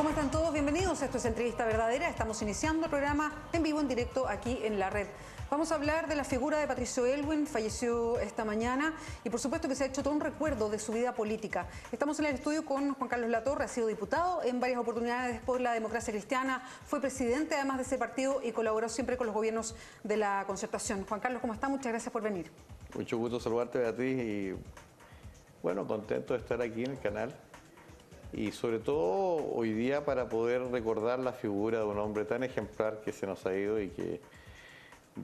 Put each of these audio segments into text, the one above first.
¿Cómo están todos? Bienvenidos. Esto es Entrevista Verdadera. Estamos iniciando el programa en vivo, en directo, aquí en la red. Vamos a hablar de la figura de Patricio Aylwin, falleció esta mañana, y por supuesto que se ha hecho todo un recuerdo de su vida política. Estamos en el estudio con Juan Carlos Latorre, ha sido diputado en varias oportunidades por la Democracia Cristiana, fue presidente además de ese partido y colaboró siempre con los gobiernos de la Concertación. Juan Carlos, ¿cómo está? Muchas gracias por venir. Mucho gusto saludarte, Beatriz, y bueno, contento de estar aquí en el canal. Y sobre todo hoy día para poder recordar la figura de un hombre tan ejemplar que se nos ha ido y que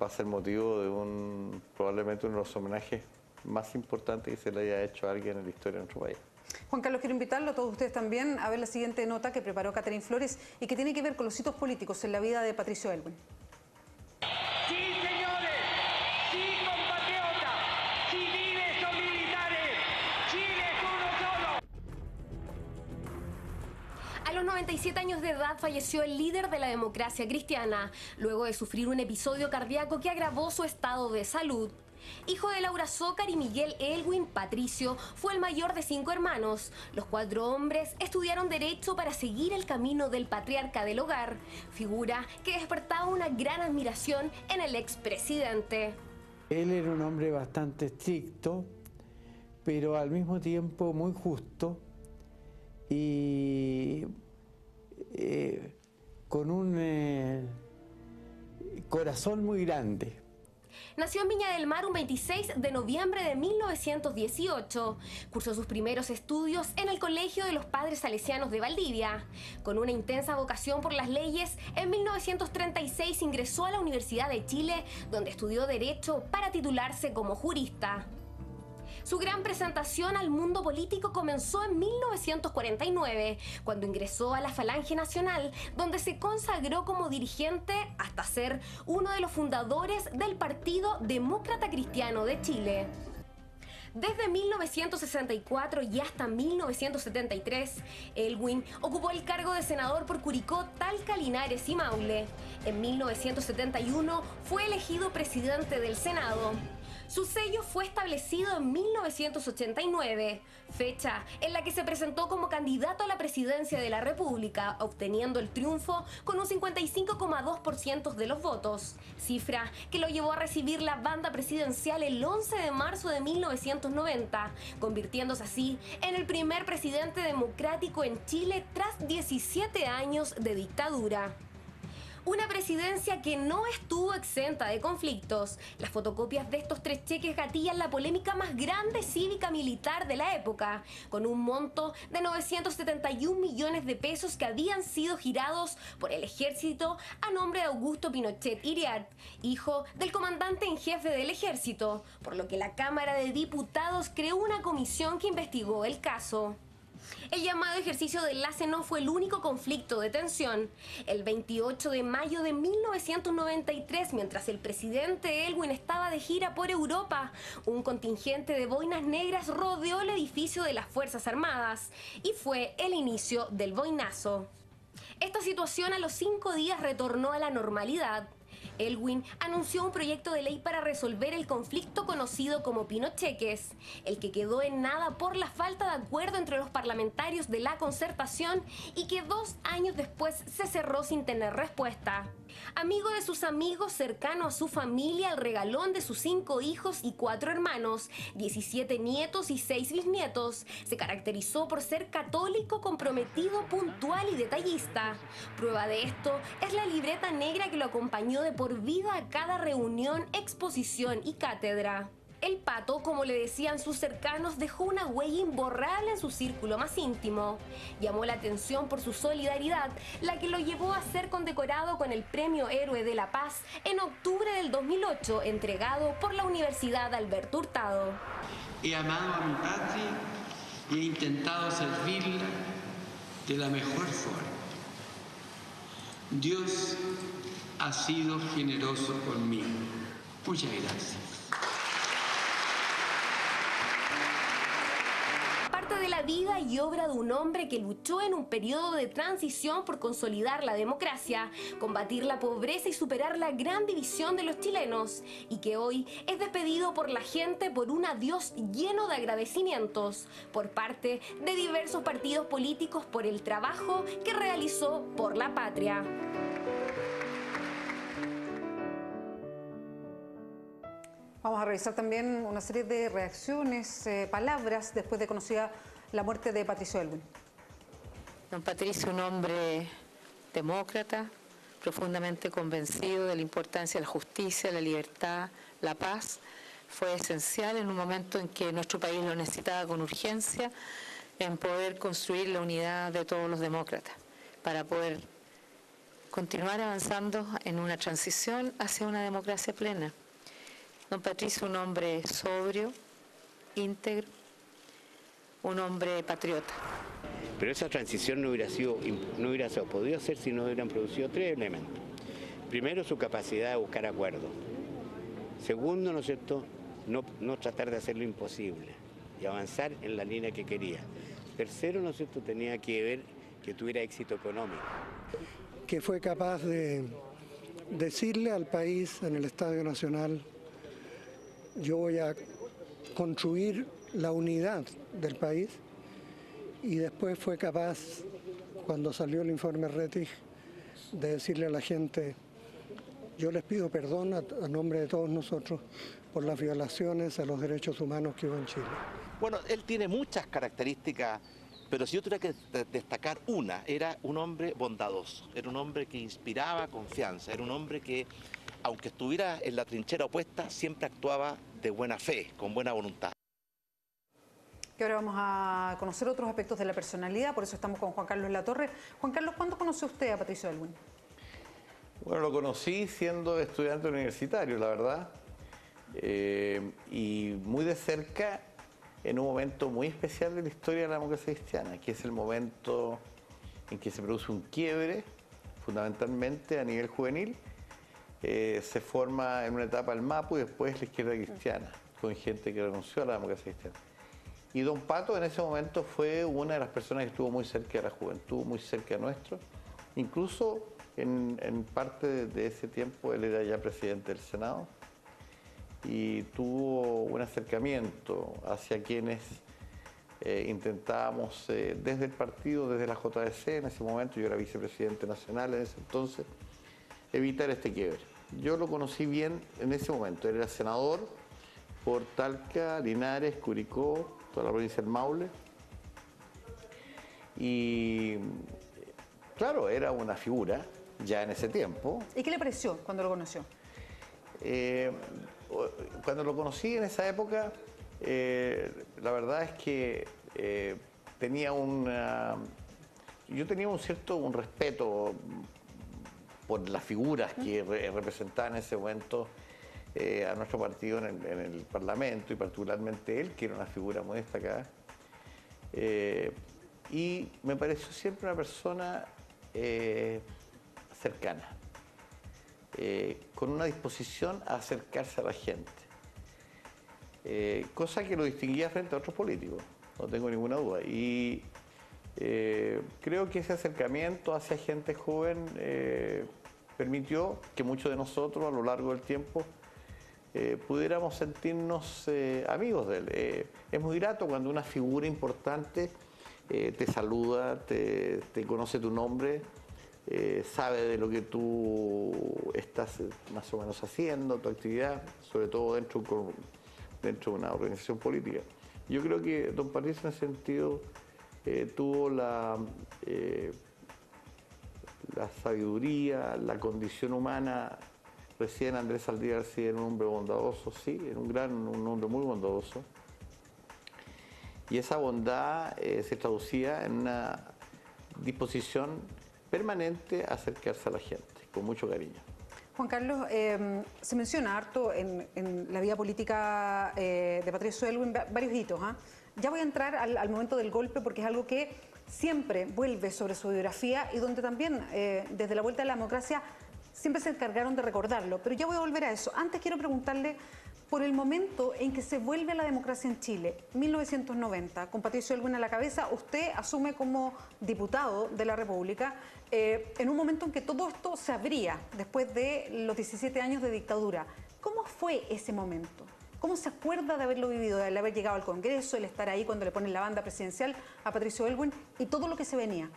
va a ser motivo de probablemente uno de los homenajes más importantes que se le haya hecho a alguien en la historia de nuestro país. Juan Carlos, quiero invitarlo a todos ustedes también a ver la siguiente nota que preparó Catherine Flores y que tiene que ver con los hitos políticos en la vida de Patricio Aylwin. Sí, señores, sí, compatriotas, civiles o militares, Chile es uno solo. A los 97 años de edad falleció el líder de la Democracia Cristiana, luego de sufrir un episodio cardíaco que agravó su estado de salud. Hijo de Laura Zócar y Miguel Aylwin, Patricio fue el mayor de 5 hermanos. Los 4 hombres estudiaron Derecho para seguir el camino del patriarca del hogar, figura que despertaba una gran admiración en el expresidente. Él era un hombre bastante estricto, pero al mismo tiempo muy justo y con un corazón muy grande. Nació en Viña del Mar un 26 de noviembre de 1918. Cursó sus primeros estudios en el Colegio de los Padres Salesianos de Valdivia. Con una intensa vocación por las leyes, en 1936 ingresó a la Universidad de Chile, donde estudió Derecho para titularse como jurista. Su gran presentación al mundo político comenzó en 1949, cuando ingresó a la Falange Nacional, donde se consagró como dirigente hasta ser uno de los fundadores del Partido Demócrata Cristiano de Chile. Desde 1964 y hasta 1973, Aylwin ocupó el cargo de senador por Curicó, Talca, Linares y Maule. En 1971 fue elegido presidente del Senado. Su sello fue establecido en 1989, fecha en la que se presentó como candidato a la presidencia de la República, obteniendo el triunfo con un 55,2% de los votos, cifra que lo llevó a recibir la banda presidencial el 11 de marzo de 1990, convirtiéndose así en el primer presidente democrático en Chile tras 17 años de dictadura. Una presidencia que no estuvo exenta de conflictos. Las fotocopias de estos 3 cheques gatillan la polémica más grande cívica-militar de la época, con un monto de 971 millones de pesos que habían sido girados por el ejército a nombre de Augusto Pinochet Iriart, hijo del comandante en jefe del ejército, por lo que la Cámara de Diputados creó una comisión que investigó el caso. El llamado ejercicio de enlace no fue el único conflicto de tensión. El 28 de mayo de 1993, mientras el presidente Aylwin estaba de gira por Europa, un contingente de boinas negras rodeó el edificio de las Fuerzas Armadas y fue el inicio del boinazo. Esta situación a los 5 días retornó a la normalidad. Aylwin anunció un proyecto de ley para resolver el conflicto conocido como Pinocheques, el que quedó en nada por la falta de acuerdo entre los parlamentarios de la Concertación y que 2 años después se cerró sin tener respuesta. Amigo de sus amigos, cercano a su familia, el regalón de sus 5 hijos y 4 hermanos, 17 nietos y 6 bisnietos, se caracterizó por ser católico, comprometido, puntual y detallista. Prueba de esto es la libreta negra que lo acompañó de por vida a cada reunión, exposición y cátedra. El Pato, como le decían sus cercanos, dejó una huella imborrable en su círculo más íntimo. Llamó la atención por su solidaridad, la que lo llevó a ser condecorado con el Premio Héroe de la Paz en octubre del 2008, entregado por la Universidad Alberto Hurtado. He amado a mi patria y he intentado servirla de la mejor forma. Dios ha sido generoso conmigo. Muchas gracias. De la la vida y obra de un hombre que luchó en un periodo de transición por consolidar la democracia, combatir la pobreza y superar la gran división de los chilenos, y que hoy es despedido por la gente por un adiós lleno de agradecimientos por parte de diversos partidos políticos por el trabajo que realizó por la patria. Vamos a revisar también una serie de reacciones, palabras, después de conocida la muerte de Patricio Aylwin. Don Patricio, un hombre demócrata, profundamente convencido de la importancia de la justicia, la libertad, la paz, fue esencial en un momento en que nuestro país lo necesitaba con urgencia, en poder construir la unidad de todos los demócratas, para poder continuar avanzando en una transición hacia una democracia plena. Don Patricio, un hombre sobrio, íntegro, un hombre patriota. Pero esa transición no hubiera podido hacer si no hubieran producido tres elementos. Primero, su capacidad de buscar acuerdos. Segundo, ¿no es cierto?, no tratar de hacer lo imposible y avanzar en la línea que quería. Tercero, ¿no es cierto?, tenía que ver que tuviera éxito económico. Que fue capaz de decirle al país en el Estadio Nacional: yo voy a construir la unidad del país, y después fue capaz, cuando salió el informe Rettig, de decirle a la gente: yo les pido perdón a nombre de todos nosotros por las violaciones a los derechos humanos que hubo en Chile. Bueno, él tiene muchas características, pero si yo tuviera que destacar una, era un hombre bondadoso, era un hombre que inspiraba confianza, era un hombre que, aunque estuviera en la trinchera opuesta, siempre actuaba de buena fe, con buena voluntad. Y ahora vamos a conocer otros aspectos de la personalidad, por eso estamos con Juan Carlos Latorre. Juan Carlos, ¿cuándo conoció usted a Patricio Aylwin? Bueno, lo conocí siendo estudiante universitario, la verdad, y muy de cerca en un momento muy especial de la historia de la democracia cristiana, que es el momento en que se produce un quiebre, fundamentalmente a nivel juvenil. Se forma en una etapa el MAPU y después la izquierda cristiana, con gente que renunció a la democracia cristiana. Y don Pato en ese momento fue una de las personas que estuvo muy cerca de la juventud, muy cerca de nuestro. Incluso en parte de ese tiempo él era ya presidente del Senado y tuvo un acercamiento hacia quienes intentábamos desde el partido, desde la JDC en ese momento, yo era vicepresidente nacional en ese entonces, evitar este quiebre. Yo lo conocí bien en ese momento, él era senador por Talca, Linares, Curicó, toda la provincia del Maule. Y claro, era una figura ya en ese tiempo. ¿Y qué le pareció cuando lo conoció? Cuando lo conocí en esa época, la verdad es que yo tenía un respeto por las figuras que representaban en ese momento a nuestro partido en el Parlamento, y particularmente él, que era una figura muy destacada. Y me pareció siempre una persona cercana, con una disposición a acercarse a la gente, cosa que lo distinguía frente a otros políticos, no tengo ninguna duda. Y creo que ese acercamiento hacia gente joven permitió que muchos de nosotros a lo largo del tiempo pudiéramos sentirnos amigos de él. Es muy grato cuando una figura importante te saluda, te conoce tu nombre, sabe de lo que tú estás más o menos haciendo, tu actividad, sobre todo dentro de una organización política. Yo creo que don Patricio en ese sentido tuvo la sabiduría, la condición humana. Recién Andrés Saldívar García era un hombre bondadoso, sí, era un hombre muy bondadoso. Y esa bondad se traducía en una disposición permanente a acercarse a la gente, con mucho cariño. Juan Carlos, se menciona harto en la vida política de Patricio Aylwin varios hitos. Ya voy a entrar al momento del golpe, porque es algo que siempre vuelve sobre su biografía y donde también, desde la vuelta de la democracia, siempre se encargaron de recordarlo. Pero ya voy a volver a eso. Antes quiero preguntarle por el momento en que se vuelve a la democracia en Chile, 1990, con Patricio Aylwin a la cabeza, usted asume como diputado de la República en un momento en que todo esto se abría después de los 17 años de dictadura. ¿Cómo fue ese momento? ¿Cómo se acuerda de haberlo vivido, de haber llegado al Congreso, el estar ahí cuando le ponen la banda presidencial a Patricio Aylwin y todo lo que se venía?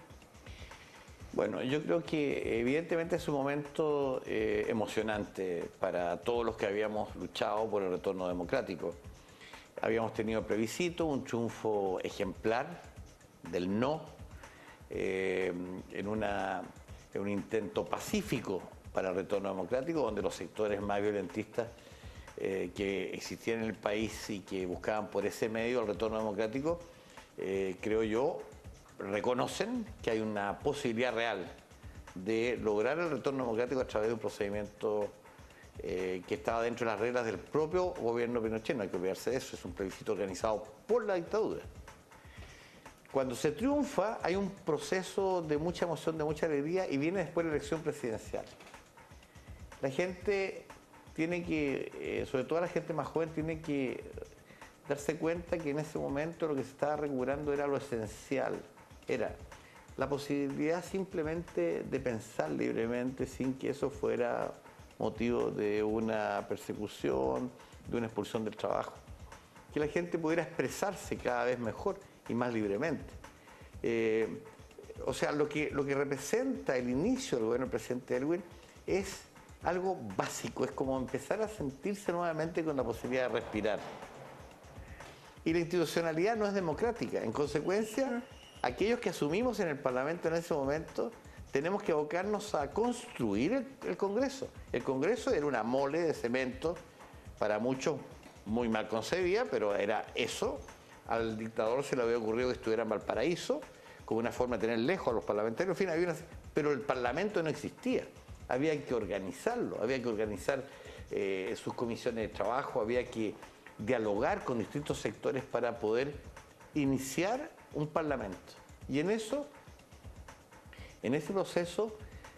Bueno, yo creo que evidentemente es un momento emocionante para todos los que habíamos luchado por el retorno democrático. Habíamos tenido el plebiscito, un triunfo ejemplar del no, en un intento pacífico para el retorno democrático, donde los sectores más violentistas que existían en el país y que buscaban por ese medio el retorno democrático, creo yo, reconocen que hay una posibilidad real de lograr el retorno democrático a través de un procedimiento que estaba dentro de las reglas del propio gobierno Pinochet. No hay que olvidarse de eso, es un plebiscito organizado por la dictadura. Cuando se triunfa hay un proceso de mucha emoción, de mucha alegría, y viene después la elección presidencial. La gente tiene que, sobre todo la gente más joven, tiene que darse cuenta que en ese momento lo que se estaba recuperando era lo esencial. Era la posibilidad simplemente de pensar libremente sin que eso fuera motivo de una persecución, de una expulsión del trabajo. Que la gente pudiera expresarse cada vez mejor y más libremente. O sea, lo que representa el inicio del gobierno del presidente Aylwin es algo básico, es como empezar a sentirse nuevamente con la posibilidad de respirar. Y la institucionalidad no es democrática, en consecuencia, aquellos que asumimos en el Parlamento en ese momento tenemos que abocarnos a construir el Congreso. El Congreso era una mole de cemento, para muchos muy mal concebida, pero era eso. Al dictador se le había ocurrido que estuviera en Valparaíso, como una forma de tener lejos a los parlamentarios, en fin, pero el Parlamento no existía. Había que organizarlo, había que organizar sus comisiones de trabajo, había que dialogar con distintos sectores para poder iniciar un Parlamento. Y en ese proceso,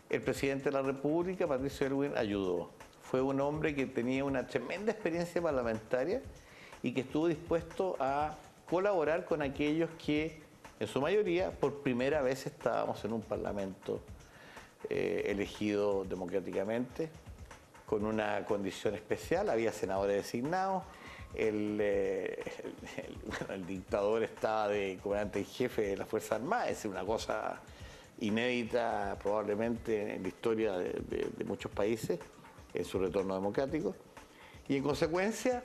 el presidente de la República, Patricio Aylwin, ayudó. Fue un hombre que tenía una tremenda experiencia parlamentaria y que estuvo dispuesto a colaborar con aquellos que, en su mayoría, por primera vez estábamos en un Parlamento elegido democráticamente, con una condición especial. Había senadores designados. El dictador estaba de comandante en jefe de las Fuerzas Armadas, es una cosa inédita probablemente en la historia de muchos países en su retorno democrático. Y en consecuencia,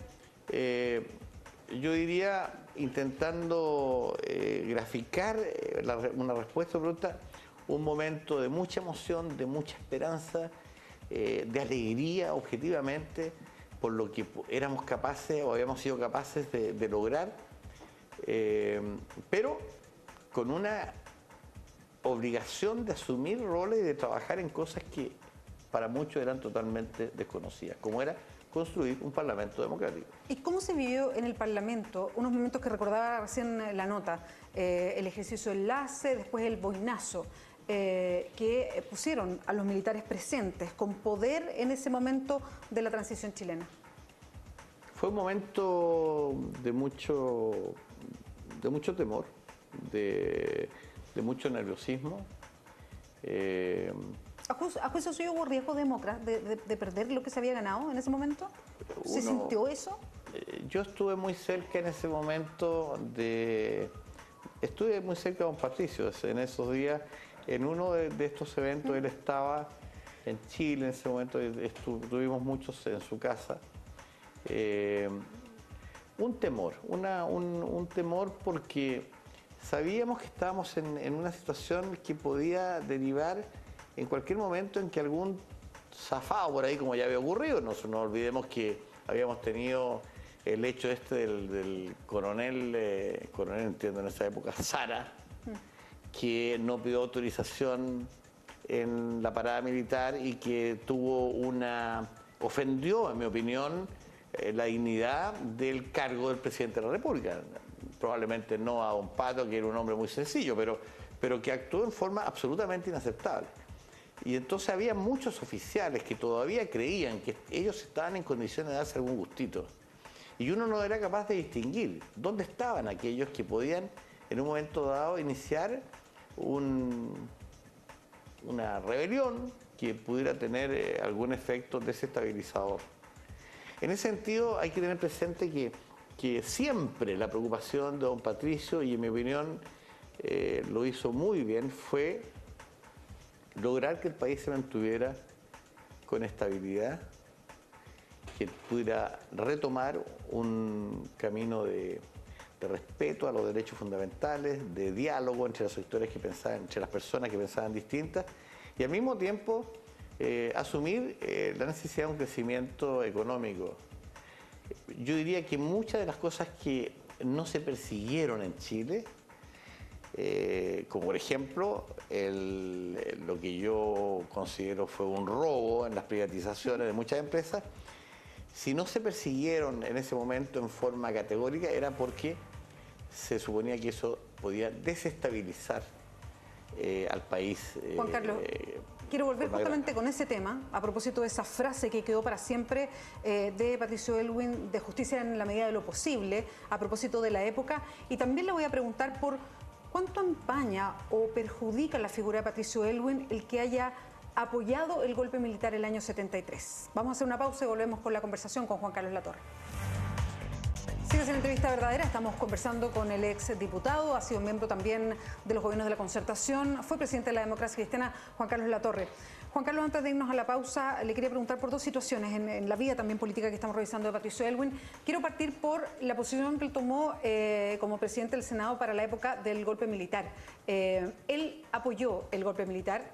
yo diría, intentando graficar una respuesta pronta, un momento de mucha emoción, de mucha esperanza, de alegría objetivamente, por lo que éramos capaces o habíamos sido capaces de lograr, pero con una obligación de asumir roles y de trabajar en cosas que para muchos eran totalmente desconocidas, como era construir un Parlamento democrático. ¿Y cómo se vivió en el Parlamento? Unos momentos que recordaba recién la nota, el ejercicio de enlace, después el boinazo, que pusieron a los militares presentes con poder en ese momento de la transición chilena. Fue un momento de mucho temor, de mucho nerviosismo. ¿A juicio suyo hubo riesgo de perder lo que se había ganado en ese momento? ¿Se sintió eso? Yo estuve muy cerca en ese momento estuve muy cerca de don Patricio en esos días. En uno de estos eventos él estaba en Chile, en ese momento estuvimos muchos en su casa. Un temor, un temor porque sabíamos que estábamos en una situación que podía derivar en cualquier momento en que algún zafado por ahí, como ya había ocurrido, no olvidemos que habíamos tenido el hecho del coronel, entiendo en esa época, Sara, que no pidió autorización en la parada militar y que ofendió, en mi opinión, la dignidad del cargo del presidente de la República. Probablemente no a don Pato, que era un hombre muy sencillo, pero que actuó en forma absolutamente inaceptable. Y entonces había muchos oficiales que todavía creían que ellos estaban en condiciones de darse algún gustito. Y uno no era capaz de distinguir dónde estaban aquellos que podían en un momento dado iniciar una rebelión que pudiera tener algún efecto desestabilizador. En ese sentido hay que tener presente que siempre la preocupación de don Patricio, y en mi opinión lo hizo muy bien, fue lograr que el país se mantuviera con estabilidad, que pudiera retomar un camino de respeto a los derechos fundamentales, de diálogo entre los sectores que pensaban, entre las personas que pensaban distintas, y al mismo tiempo asumir la necesidad de un crecimiento económico. Yo diría que muchas de las cosas que no se persiguieron en Chile, como por ejemplo lo que yo considero fue un robo en las privatizaciones de muchas empresas, si no se persiguieron en ese momento en forma categórica era porque se suponía que eso podía desestabilizar al país. Juan Carlos, quiero volver justamente con ese tema, a propósito de esa frase que quedó para siempre de Patricio Aylwin, de justicia en la medida de lo posible, a propósito de la época, y también le voy a preguntar por cuánto empaña o perjudica la figura de Patricio Aylwin el que haya apoyado el golpe militar el año 73. Vamos a hacer una pausa y volvemos con la conversación con Juan Carlos Latorre. Sigue en Entrevista Verdadera, estamos conversando con el ex diputado, ha sido miembro también de los gobiernos de la Concertación, fue presidente de la Democracia Cristiana, Juan Carlos Latorre. Juan Carlos, antes de irnos a la pausa, le quería preguntar por dos situaciones en la vida también política que estamos revisando de Patricio Aylwin. Quiero partir por la posición que él tomó como presidente del Senado para la época del golpe militar. Él apoyó el golpe militar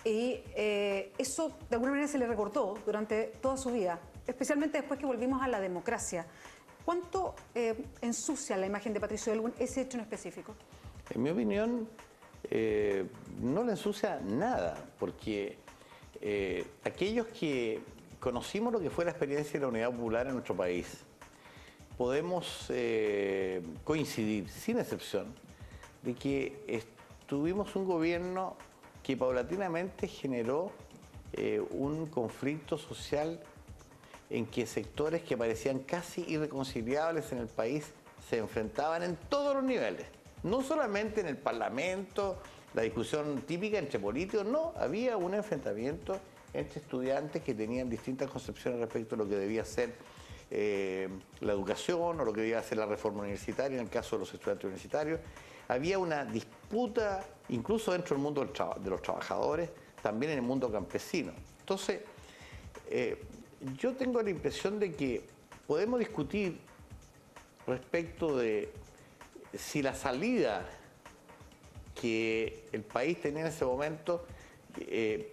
y eso de alguna manera se le recordó durante toda su vida, especialmente después que volvimos a la democracia. ¿Cuánto ensucia la imagen de Patricio Aylwin ese hecho en específico? En mi opinión, no le ensucia nada, porque aquellos que conocimos lo que fue la experiencia de la Unidad Popular en nuestro país, podemos coincidir, sin excepción, de que tuvimos un gobierno que paulatinamente generó un conflicto social en que sectores que parecían casi irreconciliables en el país se enfrentaban en todos los niveles. No solamente en el Parlamento, la discusión típica entre políticos, no, había un enfrentamiento entre estudiantes que tenían distintas concepciones respecto a lo que debía ser la educación o lo que debía ser la reforma universitaria en el caso de los estudiantes universitarios. Había una disputa incluso dentro del mundo de los trabajadores, también en el mundo campesino. Entonces, yo tengo la impresión de que podemos discutir respecto de si la salida que el país tenía en ese momento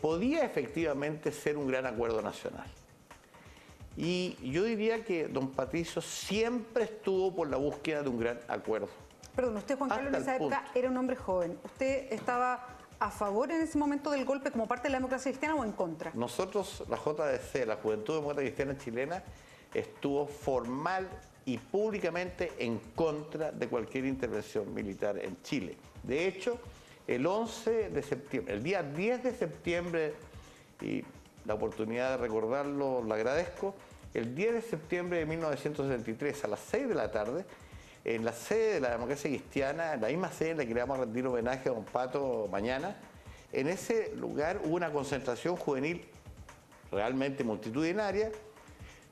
podía efectivamente ser un gran acuerdo nacional. Y yo diría que don Patricio siempre estuvo por la búsqueda de un gran acuerdo. Perdón, usted, Juan Carlos, en esa época era un hombre joven. ¿Usted estaba a favor en ese momento del golpe como parte de la democracia cristiana o en contra? Nosotros, la JDC, la Juventud Demócrata Cristiana Chilena, estuvo formal y públicamente en contra de cualquier intervención militar en Chile. De hecho, el 11 de septiembre, el día 10 de septiembre, y la oportunidad de recordarlo la agradezco, el 10 de septiembre de 1963 a las 6 de la tarde, en la sede de la Democracia Cristiana, en la misma sede en la que le vamos a rendir homenaje a don Pato mañana, en ese lugar hubo una concentración juvenil realmente multitudinaria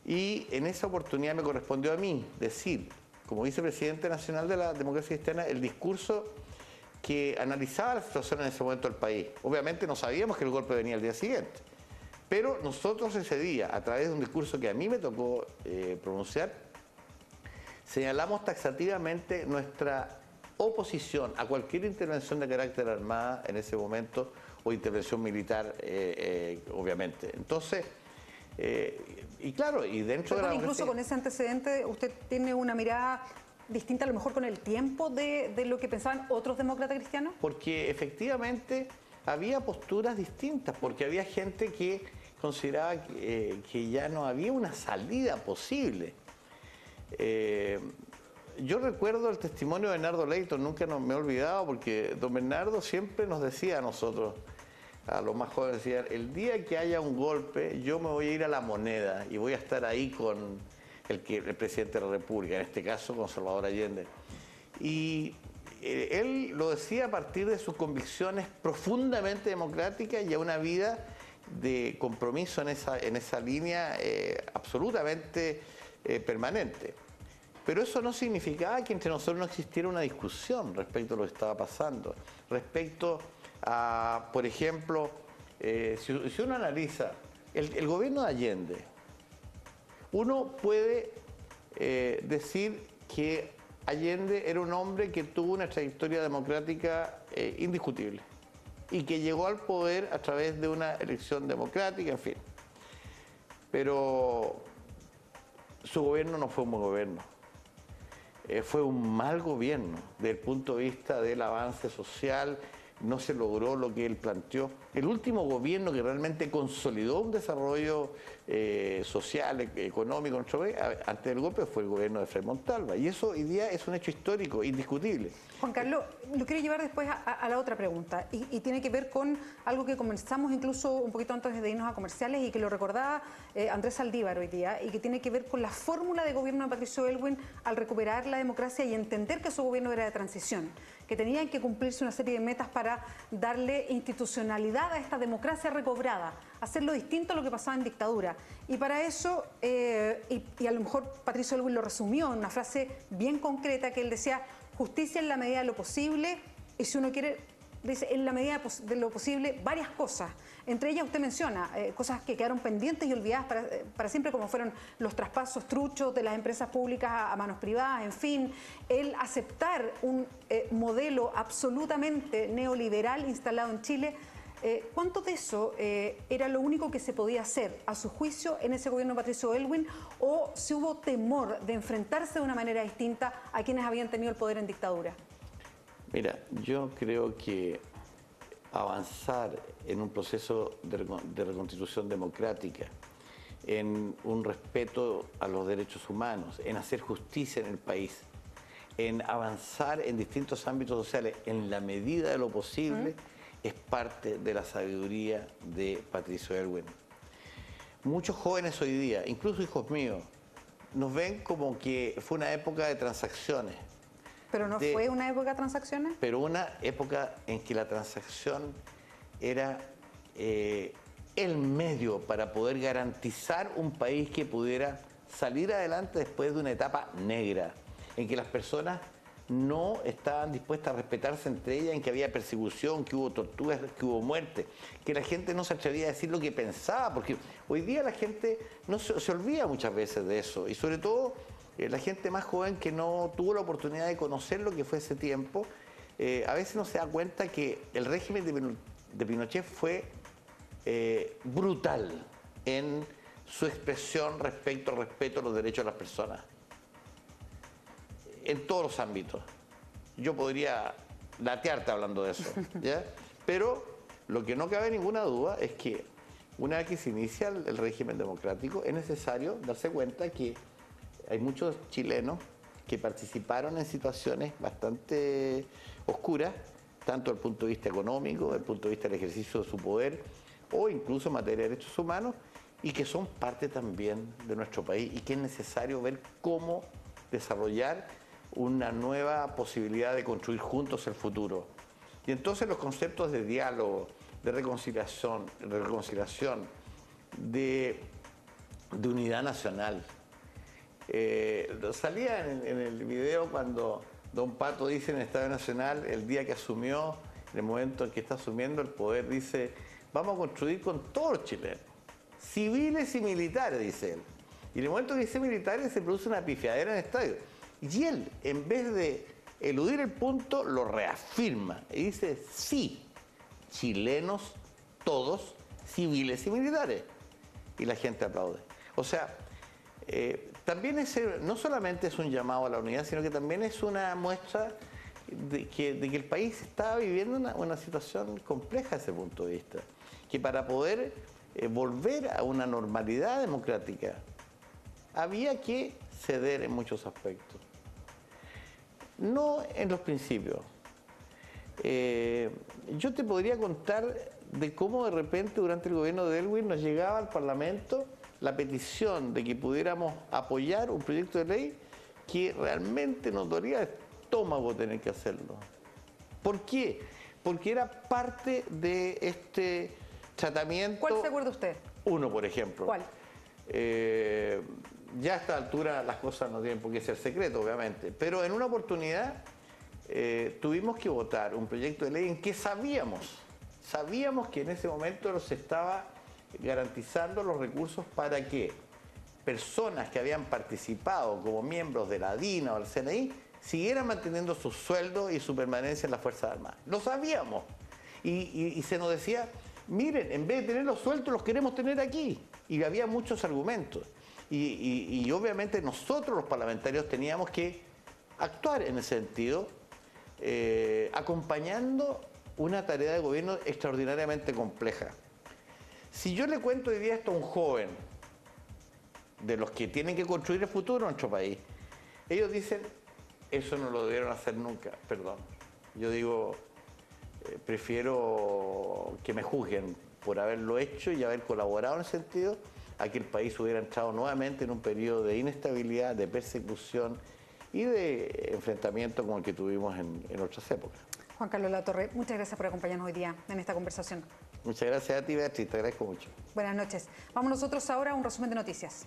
y en esa oportunidad me correspondió a mí decir, como vicepresidente nacional de la Democracia Cristiana, el discurso que analizaba la situación en ese momento del país. Obviamente no sabíamos que el golpe venía el día siguiente, pero nosotros ese día, a través de un discurso que a mí me tocó pronunciar, señalamos taxativamente nuestra oposición a cualquier intervención de carácter armada en ese momento o intervención militar, obviamente. Entonces, y claro, y dentro de la incluso con ese antecedente, ¿usted tiene una mirada distinta a lo mejor con el tiempo de lo que pensaban otros demócratas cristianos? Porque efectivamente había posturas distintas, porque había gente que consideraba que ya no había una salida posible. Yo recuerdo el testimonio de Bernardo Leighton, nunca me he olvidado, porque don Bernardo siempre nos decía a nosotros, a los más jóvenes, decía, el día que haya un golpe yo me voy a ir a La Moneda y voy a estar ahí con el presidente de la República, en este caso con Salvador Allende. Y él lo decía a partir de sus convicciones profundamente democráticas y a una vida de compromiso en esa línea absolutamente permanente. Pero eso no significaba que entre nosotros no existiera una discusión respecto a lo que estaba pasando, respecto a, por ejemplo, si uno analiza el gobierno de Allende, uno puede decir que Allende era un hombre que tuvo una trayectoria democrática indiscutible y que llegó al poder a través de una elección democrática, en fin. Pero su gobierno no fue un buen gobierno. Fue un mal gobierno desde el punto de vista del avance social, no se logró lo que él planteó. El último gobierno que realmente consolidó un desarrollo social, económico en nuestro país, antes del golpe fue el gobierno de Frei Montalva. Y eso hoy día es un hecho histórico, indiscutible. Juan Carlos, lo quiero llevar después a la otra pregunta y tiene que ver con algo que comenzamos incluso un poquito antes de irnos a comerciales y que lo recordaba Andrés Saldívar hoy día y que tiene que ver con la fórmula de gobierno de Patricio Aylwin al recuperar la democracia y entender que su gobierno era de transición, que tenían que cumplirse una serie de metas para darle institucionalidad a esta democracia recobrada, hacerlo distinto a lo que pasaba en dictadura. Y para eso, y a lo mejor Patricio Aylwin lo resumió en una frase bien concreta que él decía: justicia en la medida de lo posible, y si uno quiere, dice, en la medida de lo posible, varias cosas. Entre ellas usted menciona cosas que quedaron pendientes y olvidadas para siempre, como fueron los traspasos truchos de las empresas públicas a manos privadas, en fin, el aceptar un modelo absolutamente neoliberal instalado en Chile. ¿Cuánto de eso era lo único que se podía hacer, a su juicio, en ese gobierno de Patricio Aylwin, o si hubo temor de enfrentarse de una manera distinta a quienes habían tenido el poder en dictadura? Mira, yo creo que avanzar en un proceso de reconstitución democrática, en un respeto a los derechos humanos, en hacer justicia en el país, en avanzar en distintos ámbitos sociales en la medida de lo posible, es parte de la sabiduría de Patricio Aylwin. Muchos jóvenes hoy día, incluso hijos míos, nos ven como que fue una época de transacciones. ¿Pero no fue una época de transacciones? Pero una época en que la transacción era el medio para poder garantizar un país que pudiera salir adelante después de una etapa negra, en que las personas no estaban dispuestas a respetarse entre ellas, en que había persecución, que hubo torturas, que hubo muerte, que la gente no se atrevía a decir lo que pensaba, porque hoy día la gente no se olvida muchas veces de eso, y sobre todo la gente más joven que no tuvo la oportunidad de conocer lo que fue ese tiempo, a veces no se da cuenta que el régimen de Pinochet fue brutal en su expresión respecto al respeto a los derechos de las personas, en todos los ámbitos. Yo podría latearte hablando de eso, ¿ya? Pero lo que no cabe ninguna duda es que una vez que se inicia el régimen democrático es necesario darse cuenta que hay muchos chilenos que participaron en situaciones bastante oscuras, tanto desde el punto de vista económico, desde el punto de vista del ejercicio de su poder, o incluso en materia de derechos humanos, y que son parte también de nuestro país, y que es necesario ver cómo desarrollar una nueva posibilidad de construir juntos el futuro. Y entonces los conceptos de diálogo, de reconciliación, de unidad nacional. Salía en el video cuando Don Pato dice en el Estadio Nacional, el día que asumió, en el momento en que está asumiendo el poder, dice: vamos a construir con todos los chilenos, civiles y militares, dice él. Y en el momento que dice militares se produce una pifiadera en el estadio. Y él, en vez de eludir el punto, lo reafirma y dice: sí, chilenos todos, civiles y militares. Y la gente aplaude. O sea, también no solamente es un llamado a la unidad, sino que también es una muestra de que el país está viviendo una situación compleja desde ese punto de vista. Que para poder volver a una normalidad democrática había que ceder en muchos aspectos. No en los principios. Yo te podría contar de cómo de repente durante el gobierno de Aylwin nos llegaba al Parlamento la petición de que pudiéramos apoyar un proyecto de ley que realmente nos dolía el estómago tener que hacerlo. ¿Por qué? Porque era parte de este tratamiento. ¿Cuál se acuerda usted? Uno, por ejemplo. ¿Cuál? Ya a esta altura las cosas no tienen por qué ser secreto, obviamente, pero en una oportunidad tuvimos que votar un proyecto de ley en que sabíamos que en ese momento nos estaba garantizando los recursos para que personas que habían participado como miembros de la DINA o del CNI siguieran manteniendo su sueldo y su permanencia en las Fuerzas Armadas. Lo sabíamos. Y se nos decía, miren, en vez de tenerlos sueltos, los queremos tener aquí. Y había muchos argumentos. Y obviamente nosotros los parlamentarios teníamos que actuar en ese sentido, acompañando una tarea de gobierno extraordinariamente compleja. Si yo le cuento hoy día esto a un joven, de los que tienen que construir el futuro de nuestro país, ellos dicen, eso no lo debieron hacer nunca, perdón. Yo digo, prefiero que me juzguen por haberlo hecho y haber colaborado en ese sentido, a que el país hubiera entrado nuevamente en un periodo de inestabilidad, de persecución y de enfrentamiento como el que tuvimos en otras épocas. Juan Carlos Latorre, muchas gracias por acompañarnos hoy día en esta conversación. Muchas gracias a ti, Beatriz, te agradezco mucho. Buenas noches. Vamos nosotros ahora a un resumen de noticias.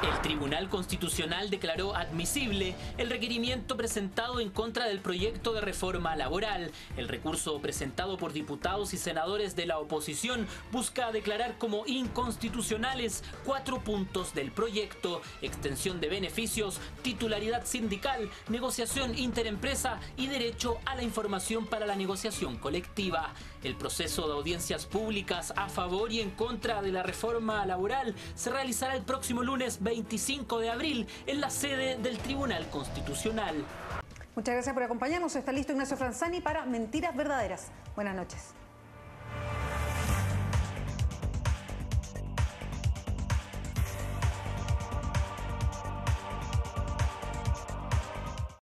El Tribunal Constitucional declaró admisible el requerimiento presentado en contra del proyecto de reforma laboral. El recurso presentado por diputados y senadores de la oposición busca declarar como inconstitucionales 4 puntos del proyecto: extensión de beneficios, titularidad sindical, negociación interempresa y derecho a la información para la negociación colectiva. El proceso de audiencias públicas a favor y en contra de la reforma laboral se realizará el próximo lunes 25 de abril en la sede del Tribunal Constitucional. Muchas gracias por acompañarnos. Está listo Ignacio Franzani para Mentiras Verdaderas. Buenas noches.